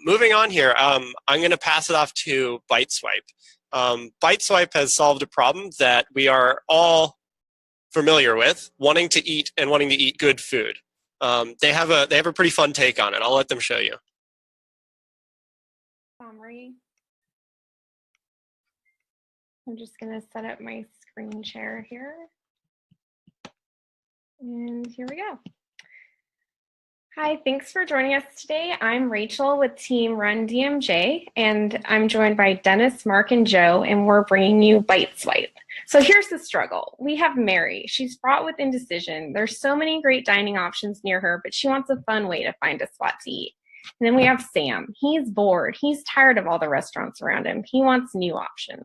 Moving on here, I'm going to pass it off to BiteSwipe. BiteSwipe has solved a problem that we are all familiar with, wanting to eat and wanting to eat good food. They have a pretty fun take on it. I'll let them show you. Summary. I'm just going to set up my screen share here. And here we go. Hi, thanks for joining us today. I'm Rachel with Team Run DMJ, and I'm joined by Dennis, Mark, and Joe, and we're bringing you BiteSwipe. So here's the struggle. We have Mary. She's fraught with indecision. There's so many great dining options near her, but she wants a fun way to find a spot to eat. And then we have Sam. He's bored. He's tired of all the restaurants around him. He wants new options.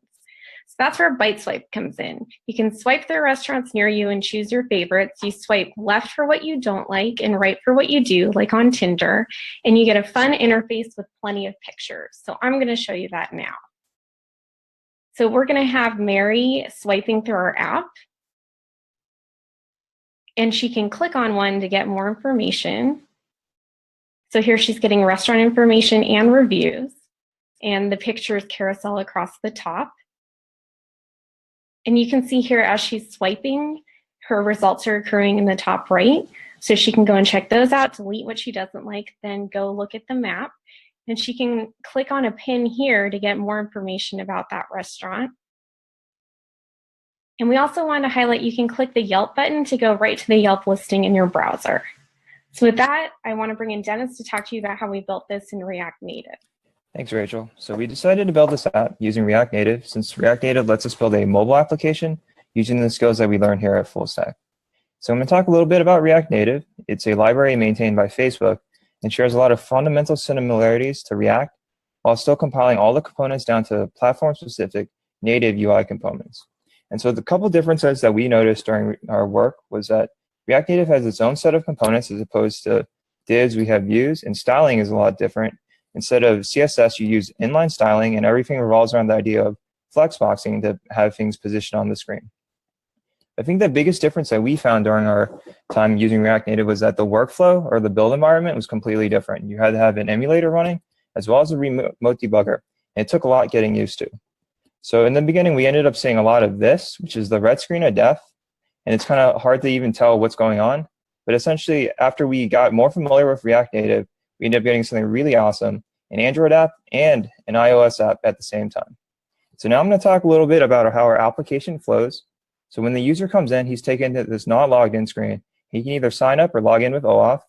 So that's where BiteSwipe comes in. You can swipe the restaurants near you and choose your favorites. You swipe left for what you don't like and right for what you do, like on Tinder, and you get a fun interface with plenty of pictures. So I'm going to show you that now. So we're going to have Mary swiping through our app, and she can click on one to get more information. So here she's getting restaurant information and reviews, and the pictures carousel across the top. And you can see here as she's swiping, her results are accruing in the top right. So she can go and check those out, delete what she doesn't like, then go look at the map. And she can click on a pin here to get more information about that restaurant. And we also want to highlight you can click the Yelp button to go right to the Yelp listing in your browser. So with that, I want to bring in Dennis to talk to you about how we built this in React Native. Thanks, Rachel. So we decided to build this app using React Native since React Native lets us build a mobile application using the skills that we learned here at Fullstack. So I'm going to talk a little bit about React Native. It's a library maintained by Facebook and shares a lot of fundamental similarities to React while still compiling all the components down to platform-specific native UI components. And so the couple differences that we noticed during our work was that React Native has its own set of components as opposed to divs, we have views, and styling is a lot different. Instead of CSS, you use inline styling, and everything revolves around the idea of flexboxing to have things positioned on the screen. I think the biggest difference that we found during our time using React Native was that the workflow or the build environment was completely different. You had to have an emulator running as well as a remote debugger, and it took a lot getting used to. So in the beginning, we ended up seeing a lot of this, which is the red screen of death, and it's kind of hard to even tell what's going on. But essentially, after we got more familiar with React Native, we ended up getting something really awesome, an Android app and an iOS app at the same time. So now I'm going to talk a little bit about how our application flows. So when the user comes in, he's taken to this not logged in screen. He can either sign up or log in with OAuth.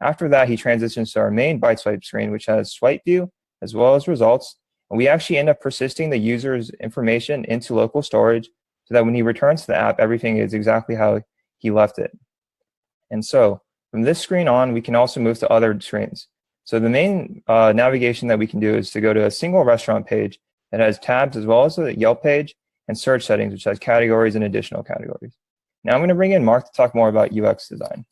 After that, he transitions to our main BiteSwipe screen, which has swipe view as well as results. And we actually end up persisting the user's information into local storage so that when he returns to the app, everything is exactly how he left it. And so from this screen on, we can also move to other screens. So the main navigation that we can do is to go to a single restaurant page that has tabs as well as a Yelp page and search settings, which has categories and additional categories. Now I'm going to bring in Mark to talk more about UX design.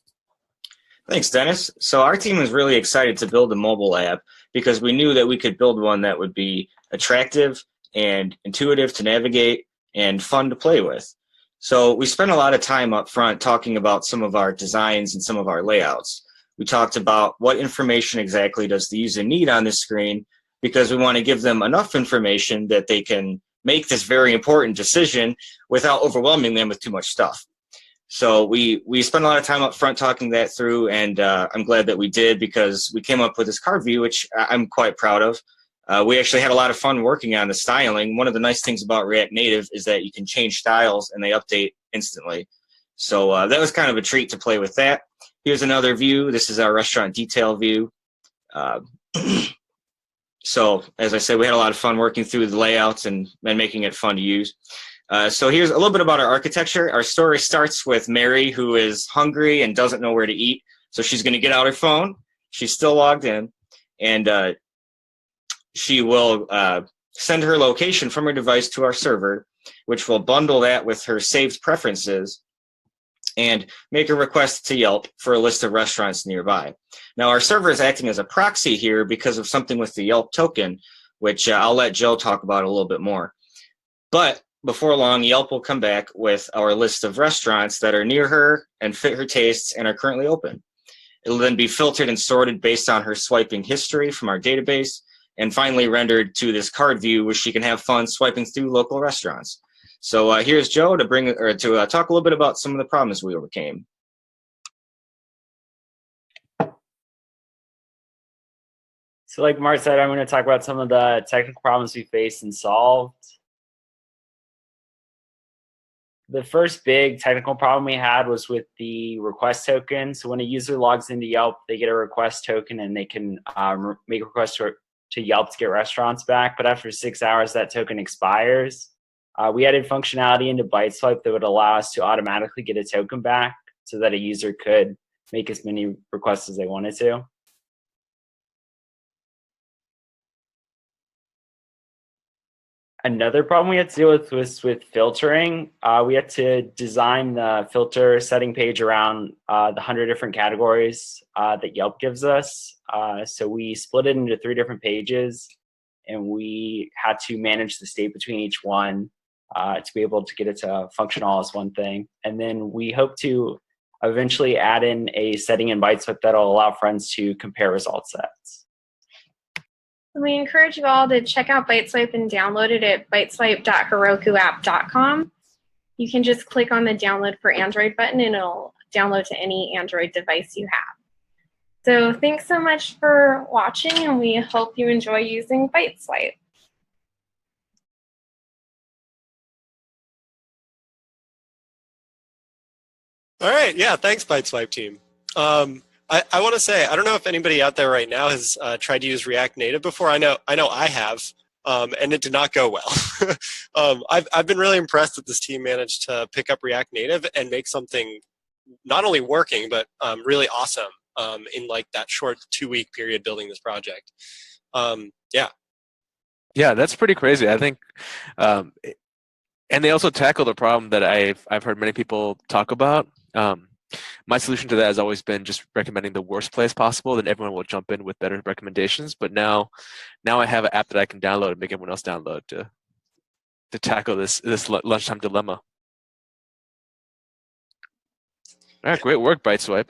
Thanks, Dennis. So our team was really excited to build a mobile app because we knew that we could build one that would be attractive and intuitive to navigate and fun to play with. So we spent a lot of time up front talking about some of our designs and some of our layouts. We talked about what information exactly does the user need on this screen, because we want to give them enough information that they can make this very important decision without overwhelming them with too much stuff. So we spent a lot of time up front talking that through, and I'm glad that we did, because we came up with this card view, which I'm quite proud of. We actually had a lot of fun working on the styling. One of the nice things about React Native is that you can change styles and they update instantly. So that was kind of a treat to play with that. Here's another view. This is our restaurant detail view. So as I said, we had a lot of fun working through the layouts and making it fun to use. So here's a little bit about our architecture. Our story starts with Mary, who is hungry and doesn't know where to eat. So she's going to get out her phone. She's still logged in. And she will send her location from her device to our server, which will bundle that with her saved preferences and make a request to Yelp for a list of restaurants nearby. Now, our server is acting as a proxy here because of something with the Yelp token, which I'll let Joe talk about a little bit more. But before long, Yelp will come back with our list of restaurants that are near her and fit her tastes and are currently open. It'll then be filtered and sorted based on her swiping history from our database, and finally rendered to this card view where she can have fun swiping through local restaurants. So here's Joe to talk a little bit about some of the problems we overcame. So like Mark said, I'm going to talk about some of the technical problems we faced and solved. The first big technical problem we had was with the request token. So when a user logs into Yelp, they get a request token and they can make requests to Yelp to get restaurants back. But after 6 hours, that token expires. We added functionality into BiteSwipe that would allow us to automatically get a token back so that a user could make as many requests as they wanted to. Another problem we had to deal with was with filtering. We had to design the filter setting page around the 100 different categories that Yelp gives us. So we split it into 3 different pages, and we had to manage the state between each one to be able to get it to function all as one thing. And then we hope to eventually add in a setting in BiteSwipe that'll allow friends to compare result sets. We encourage you all to check out BiteSwipe and download it at biteswipe.herokuapp.com. You can just click on the download for Android button and it'll download to any Android device you have. So thanks so much for watching, and we hope you enjoy using BiteSwipe. All right, yeah, thanks, BiteSwipe team. I want to say, I don't know if anybody out there right now has tried to use React Native before. I know I have, and it did not go well. I've been really impressed that this team managed to pick up React Native and make something not only working, but really awesome in like that short 2-week period building this project. Yeah, that's pretty crazy. I think, and they also tackled a problem that I've heard many people talk about. My solution to that has always been just recommending the worst place possible, then everyone will jump in with better recommendations. But now I have an app that I can download and make everyone else download to tackle this lunchtime dilemma. All right, great work, BiteSwipe.